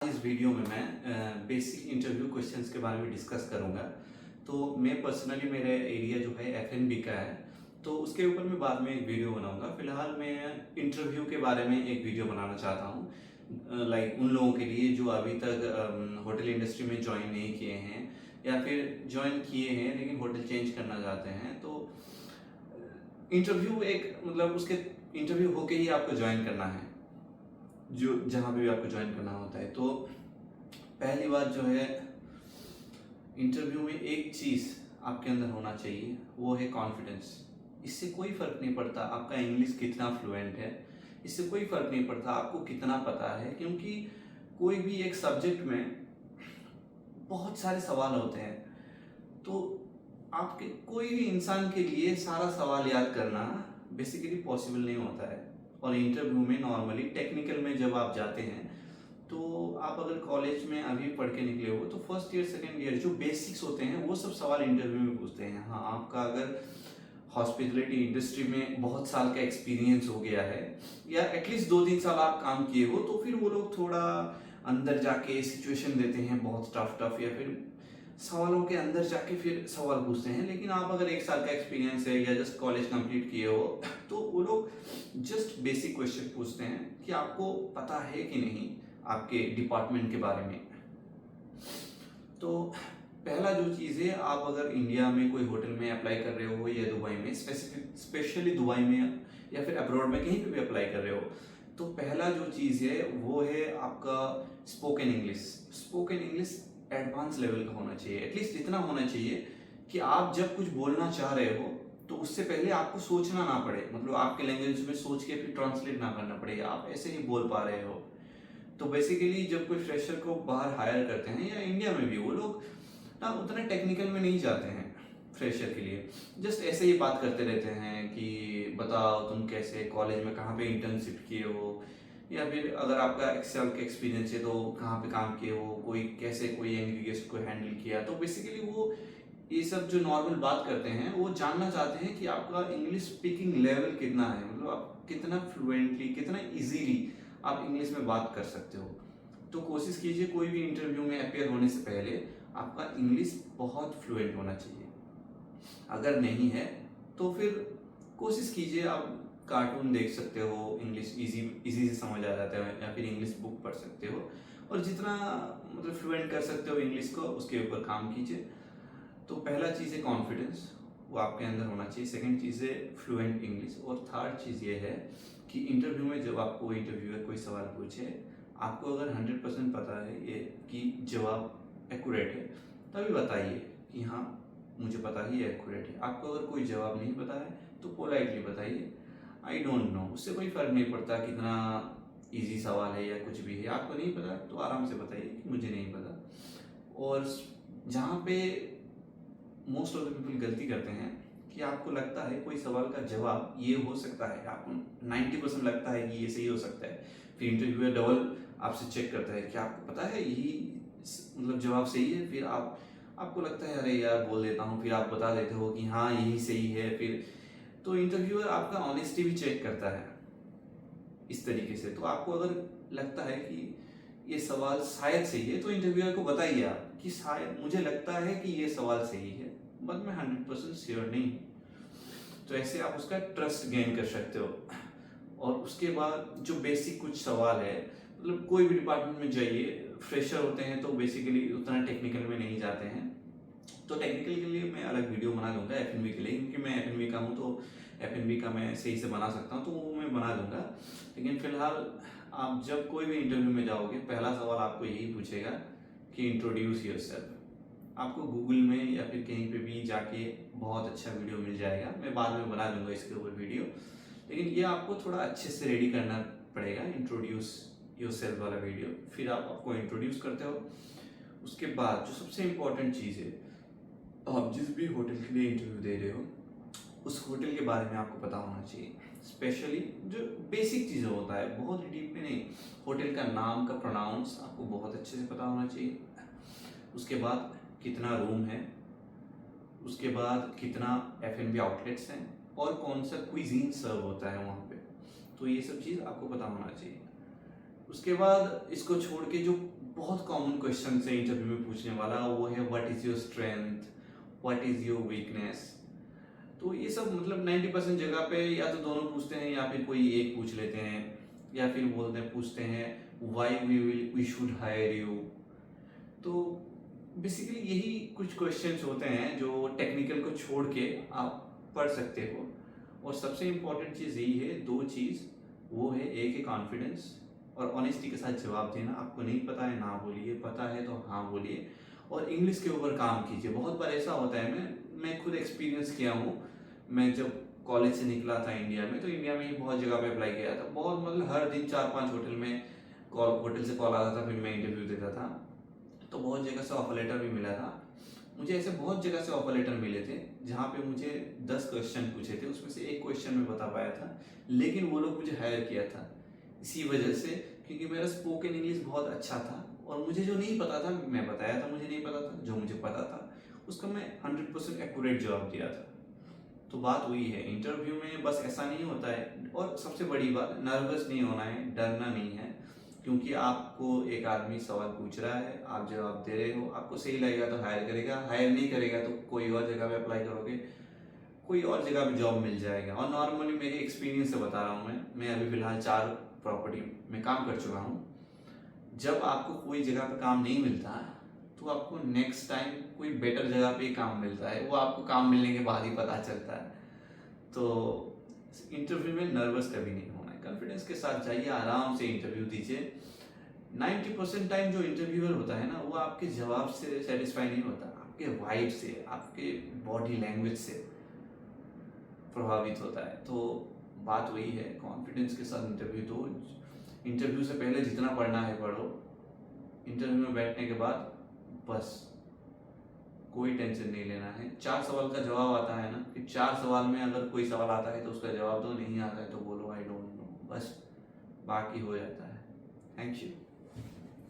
इस वीडियो में मैं बेसिक इंटरव्यू क्वेश्चंस के बारे में डिस्कस करूंगा। तो मैं पर्सनली मेरा एरिया जो है एफएनबी का है, तो उसके ऊपर मैं बाद में एक वीडियो बनाऊंगा। फिलहाल मैं इंटरव्यू के बारे में एक वीडियो बनाना चाहता हूँ, लाइक उन लोगों के लिए जो अभी तक होटल इंडस्ट्री में ज्वाइन नहीं किए हैं या फिर ज्वाइन किए हैं लेकिन होटल चेंज करना चाहते हैं। तो इंटरव्यू एक मतलब उसके इंटरव्यू होके ही आपको ज्वाइन करना है, जो जहाँ पे भी आपको ज्वाइन करना होता है। तो पहली बात जो है, इंटरव्यू में एक चीज़ आपके अंदर होना चाहिए, वो है कॉन्फिडेंस। इससे कोई फ़र्क नहीं पड़ता आपका इंग्लिश कितना फ्लुएंट है, इससे कोई फ़र्क नहीं पड़ता आपको कितना पता है, क्योंकि कोई भी एक सब्जेक्ट में बहुत सारे सवाल होते हैं। तो आपके कोई भी इंसान के लिए सारा सवाल याद करना बेसिकली पॉसिबल नहीं होता है। और इंटरव्यू में नॉर्मली टेक्निकल में जब आप जाते हैं, तो आप अगर कॉलेज में अभी पढ़ के निकले हो तो फर्स्ट ईयर सेकेंड ईयर जो बेसिक्स होते हैं वो सब सवाल इंटरव्यू में पूछते हैं। हाँ, आपका अगर हॉस्पिटलिटी इंडस्ट्री में बहुत साल का एक्सपीरियंस हो गया है या एटलीस्ट 2-3 साल आप काम किए हो, तो फिर वो लोग थोड़ा अंदर जाके सिचुएशन देते हैं बहुत टफ या फिर सवालों के अंदर जाके फिर सवाल पूछते हैं। लेकिन आप अगर 1 साल का एक्सपीरियंस है या जस्ट कॉलेज कंप्लीट किए हो, तो वो लोग जस्ट बेसिक क्वेश्चन पूछते हैं कि आपको पता है कि नहीं आपके डिपार्टमेंट के बारे में। तो पहला जो चीज़ है, आप अगर इंडिया में कोई होटल में अप्लाई कर रहे हो या दुबई में, स्पेशली दुबई में या फिर अब्रॉड में कहीं पे भी अप्लाई कर रहे हो, तो पहला जो चीज़ है वो है आपका spoken English. Spoken English advance level का होना चाहिए, एटलीस्ट इतना होना चाहिए कि आप जब कुछ बोलना चाह रहे हो तो उससे पहले आपको सोचना ना पड़े, मतलब आपके लैंग्वेज में सोच के फिर ट्रांसलेट ना करना पड़े, आप ऐसे ही बोल पा रहे हो। तो बेसिकली जब कोई फ्रेशर को बाहर हायर करते हैं या इंडिया में भी, वो लोग ना उतना टेक्निकल में नहीं जाते हैं फ्रेशर के लिए। जस्ट ऐसे ही बात करते रहते हैं कि बताओ तुम कैसे कॉलेज में कहाँ पे इंटर्नशिप किए हो, या फिर अगर आपका एक्सेल का एक्सपीरियंस है तो कहाँ पे काम किए हो, कोई कैसे कोई यंग गेस्ट को हैंडल किया। तो बेसिकली वो ये सब जो नॉर्मल बात करते हैं वो जानना चाहते हैं कि आपका इंग्लिश स्पीकिंग लेवल कितना है, मतलब आप कितना फ्लुएंटली कितना इजीली आप इंग्लिश में बात कर सकते हो। तो कोशिश कीजिए कोई भी इंटरव्यू में अपेयर होने से पहले आपका इंग्लिश बहुत फ्लुएंट होना चाहिए। अगर नहीं है तो फिर कोशिश कीजिए, आप कार्टून देख सकते हो, इंग्लिश इजी से समझ आ जाता है, या फिर इंग्लिश बुक पढ़ सकते हो, और जितना मतलब फ्लुएंट कर सकते हो इंग्लिश को उसके ऊपर काम कीजिए। तो पहला चीज़ है कॉन्फिडेंस, वो आपके अंदर होना चाहिए। सेकंड चीज़ है फ्लुएंट इंग्लिश, और थर्ड चीज़ ये है कि इंटरव्यू में जब आपको इंटरव्यूअर कोई सवाल पूछे, आपको अगर 100% पता है ये कि जवाब एक्यूरेट है, तभी बताइए कि हाँ मुझे पता ही एक्यूरेट है। आपको अगर कोई जवाब नहीं पता है तो पोलाइटली बताइए आई डोंट नो। उससे कोई फ़र्क नहीं पड़ता कितना इजी सवाल है या कुछ भी है, आपको नहीं पता तो आराम से बताइए कि मुझे नहीं पता। और जहाँ पे मोस्ट ऑफ द पीपल गलती करते हैं कि आपको लगता है कोई सवाल का जवाब ये हो सकता है, आपको 90% लगता है कि ये सही हो सकता है, फिर इंटरव्यूअर डबल आपसे चेक करता है कि आपको पता है यही मतलब जवाब सही है, फिर आपको लगता है अरे यार बोल देता हूँ, फिर आप बता देते हो कि हाँ यही सही है। फिर तो इंटरव्यूअर आपका ऑनेस्टी भी चेक करता है इस तरीके से। तो आपको अगर लगता है कि ये सवाल शायद सही है तो इंटरव्यूअर को बताइए आप कि शायद मुझे लगता है कि ये सवाल सही है, बट मैं 100% श्योर नहीं हूँ। तो ऐसे आप उसका ट्रस्ट गेन कर सकते हो। और उसके बाद जो बेसिक कुछ सवाल है, मतलब कोई भी डिपार्टमेंट में जाइए, फ्रेशर होते हैं तो बेसिकली उतना टेक्निकल में नहीं जाते हैं। तो टेक्निकल के लिए मैं अलग वीडियो बना दूंगा एफएनबी के लिए, क्योंकि मैं एफएनबी का हूँ तो एफएनबी का मैं सही से बना सकता हूँ, तो वो मैं बना दूंगा। लेकिन फिलहाल आप जब कोई भी इंटरव्यू में जाओगे, पहला सवाल आपको यही पूछेगा कि इंट्रोड्यूस योरसेल्फ। आपको गूगल में या फिर कहीं पे भी जाके बहुत अच्छा वीडियो मिल जाएगा, मैं बाद में बना दूंगा इसके ऊपर वीडियो। लेकिन ये आपको थोड़ा अच्छे से रेडी करना पड़ेगा, इंट्रोड्यूस योरसेल्फ वाला वीडियो। फिर आप आपको इंट्रोड्यूस करते हो। उसके बाद जो सबसे इम्पोर्टेंट चीज़ है, आप जिस भी होटल के लिए इंटरव्यू दे रहे हो उस होटल के बारे में आपको पता होना चाहिए। स्पेशली जो बेसिक चीज़ें होता है, बहुत डीप में नहीं, होटल का नाम का प्रोनाउंस आपको बहुत अच्छे से पता होना चाहिए। उसके बाद कितना रूम है, उसके बाद कितना एफएनबी आउटलेट्स हैं, और कौन सा क्विजीन सर्व होता है वहाँ पे। तो ये सब चीज़ आपको पता होना चाहिए। उसके बाद इसको छोड़ के जो बहुत कॉमन क्वेश्चन से इंटरव्यू में पूछने वाला वो है what is your strength, what is your weakness. तो ये सब मतलब 90% जगह पे या तो दोनों पूछते हैं या फिर कोई एक पूछ लेते हैं, या फिर पूछते हैं why we should hire you. तो बेसिकली यही कुछ क्वेश्चंस होते हैं जो टेक्निकल को छोड़ के आप पढ़ सकते हो। और सबसे इम्पोर्टेंट चीज़ यही है, दो चीज़, वो है एक है कॉन्फिडेंस और ऑनेस्टी के साथ जवाब देना। आपको नहीं पता है ना बोलिए, पता है तो हाँ बोलिए, और इंग्लिश के ऊपर काम कीजिए। बहुत बार ऐसा होता है, मैं खुद एक्सपीरियंस किया हूँ। मैं जब कॉलेज से निकला था इंडिया में, तो इंडिया में ही बहुत जगह पे अप्लाई किया था। बहुत मतलब हर दिन 4-5 होटल से कॉल आता था, फिर मैं इंटरव्यू देता था। तो बहुत जगह से ऑफर लेटर भी मिला था मुझे। ऐसे बहुत जगह से ऑफर लेटर मिले थे जहाँ पे मुझे 10 क्वेश्चन पूछे थे, उसमें से एक क्वेश्चन मैं बता पाया था, लेकिन वो लोग मुझे हायर किया था इसी वजह से, क्योंकि मेरा स्पोकन इंग्लिश बहुत अच्छा था। और मुझे जो नहीं पता था मैं बताया था, मुझे नहीं पता था, जो मुझे पता था उसका मैं 100% एक्यूरेट जवाब दिया था। तो बात वही है, इंटरव्यू में बस ऐसा नहीं होता है। और सबसे बड़ी बात, नर्वस नहीं होना है, डरना नहीं है, क्योंकि आपको एक आदमी सवाल पूछ रहा है, आप जवाब दे रहे हो, आपको सही लगेगा तो हायर करेगा, हायर नहीं करेगा तो कोई और जगह पे अप्लाई करोगे, कोई और जगह पे जॉब मिल जाएगा। और नॉर्मली मेरे एक्सपीरियंस से बता रहा हूँ, मैं अभी फिलहाल 4 प्रॉपर्टी में काम कर चुका हूँ। जब आपको कोई जगह पे काम नहीं मिलता तो आपको नेक्स्ट टाइम कोई बेटर जगह पे काम मिलता है, वो आपको काम मिलने के बाद ही पता चलता है। तो इंटरव्यू में नर्वस कभी नहीं होना है, कॉन्फिडेंस के साथ जाइए, आराम से इंटरव्यू दीजिए। 90% टाइम जो इंटरव्यूअर होता है ना, वो आपके जवाब से सेटिस्फाई नहीं होता, आपके वाइब से, आपके बॉडी लैंग्वेज से प्रभावित होता है। तो बात वही है, कॉन्फिडेंस के साथ इंटरव्यू दो। इंटरव्यू से पहले जितना पढ़ना है पढ़ो, इंटरव्यू में बैठने के बाद बस कोई टेंशन नहीं लेना है। 4 सवाल का जवाब आता है ना, फिर 4 सवाल में अगर कोई सवाल आता है तो उसका जवाब दो, नहीं आता है तो बोलो आई डोंट नो, बस बाकी हो जाता है। Thank you.